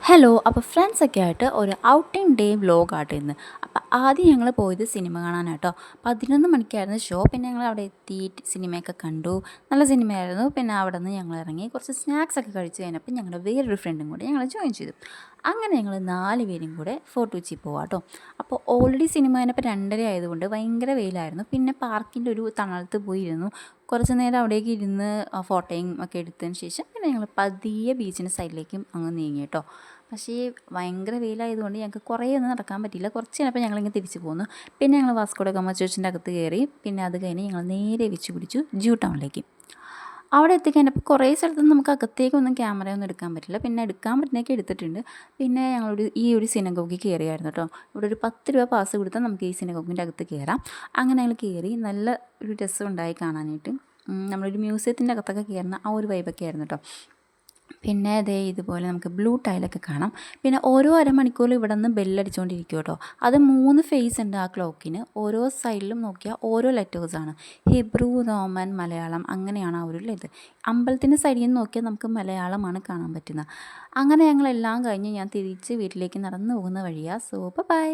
Hello. അപ്പോൾ ഫ്രണ്ട്സൊക്കെ ആയിട്ട് ഒരു ഔട്ടിംഗ് ഡേ വ്ലോഗാട്ടോ ഇന്ന്. അപ്പോൾ ആദ്യം ഞങ്ങൾ പോയത് സിനിമ കാണാനാട്ടോ. 11 മണിക്കായിരുന്നു ഷോ. പിന്നെ ഞങ്ങൾ അവിടെ എത്തി സിനിമയൊക്കെ കണ്ടു. നല്ല സിനിമയായിരുന്നു. പിന്നെ അവിടെ നിന്ന് ഞങ്ങൾ ഇറങ്ങി കുറച്ച് സ്നാക്സൊക്കെ കഴിച്ച് കഴിഞ്ഞപ്പോൾ ഞങ്ങളുടെ വേറൊരു ഫ്രണ്ടും കൂടി ഞങ്ങൾ ജോയിൻ ചെയ്തു. അങ്ങനെ ഞങ്ങൾ 4 പേരും കൂടെ ഫോർട്ട് കൊച്ചി പോവാട്ടോ. അപ്പോൾ ഓൾറെഡി സിനിമ കഴിഞ്ഞപ്പോൾ 2:30 ആയതുകൊണ്ട് ഭയങ്കര വെയിലായിരുന്നു. പിന്നെ പാർക്കിൻ്റെ ഒരു തണലത്ത് പോയി ഇരുന്നു. കുറച്ച് നേരം അവിടേക്ക് ഇരുന്ന് ഫോട്ടോയും ഒക്കെ എടുത്തതിന് ശേഷം പിന്നെ ഞങ്ങൾ പതിയെ ബീച്ചിൻ്റെ സൈഡിലേക്കും അങ്ങ് നീങ്ങി കേട്ടോ. പക്ഷേ ഭയങ്കര വെയിലായതുകൊണ്ട് ഞങ്ങൾക്ക് കുറേ ഒന്നും നടക്കാൻ പറ്റിയില്ല. കുറച്ച് കഴിഞ്ഞപ്പോൾ ഞങ്ങളിങ്ങനെ തിരിച്ച് പോന്നു. പിന്നെ ഞങ്ങൾ വാസ്കോ ഡ ഗാമ ചർച്ചിൻ്റെ അകത്ത് കയറി. പിന്നെ അത് കഴിഞ്ഞ് ഞങ്ങൾ നേരെ വെച്ച് പിടിച്ചു ജൂ ടൗണിലേക്ക്. അവിടെ എത്തിക്കഴിഞ്ഞപ്പോൾ കുറേ സ്ഥലത്തൊന്നും നമുക്ക് അകത്തേക്കൊന്നും ക്യാമറയൊന്നും എടുക്കാൻ പറ്റില്ല. പിന്നെ എടുക്കാൻ പറ്റുന്നതൊക്കെ എടുത്തിട്ടുണ്ട്. പിന്നെ ഞങ്ങളൊരു ഈ ഒരു സിനഗോഗിൽ കയറിയായിരുന്നു കേട്ടോ. ഇവിടെ ഒരു 10 രൂപ പാസ് കൊടുത്താൽ നമുക്ക് ഈ സിനഗോഗിൻ്റെ അകത്ത് കയറാം. അങ്ങനെ ഞങ്ങൾ കയറി. നല്ല ഒരു രസമുണ്ടായി കാണാനായിട്ട്. നമ്മളൊരു മ്യൂസിയത്തിൻ്റെ അകത്തൊക്കെ കയറുന്ന ആ ഒരു വൈബൊക്കെ ആയിരുന്നു കേട്ടോ. പിന്നെ ദേ ഇതുപോലെ നമുക്ക് ബ്ലൂ ടൈലൊക്കെ കാണാം. പിന്നെ ഓരോ അരമണിക്കൂറിൽ ഇവിടെ നിന്ന് ബെല്ലടിച്ചുകൊണ്ടിരിക്കും കേട്ടോ. അത് 3 ഫേസ് ഉണ്ട് ആ ക്ലോക്കിന്. ഓരോ സൈഡിലും നോക്കിയാൽ ഓരോ ലെറ്റേഴ്സാണ്. ഹിബ്രു, റോമൻ, മലയാളം അങ്ങനെയാണ് ആ ഒരു ഇത്. അമ്പലത്തിൻ്റെ സൈഡിൽ നിന്ന് നോക്കിയാൽ നമുക്ക് മലയാളമാണ് കാണാൻ പറ്റുന്നത്. അങ്ങനെ ഞങ്ങളെല്ലാം കഴിഞ്ഞ് ഞാൻ തിരിച്ച് വീട്ടിലേക്ക് നടന്നു പോകുന്ന വഴിയാണ്. So by.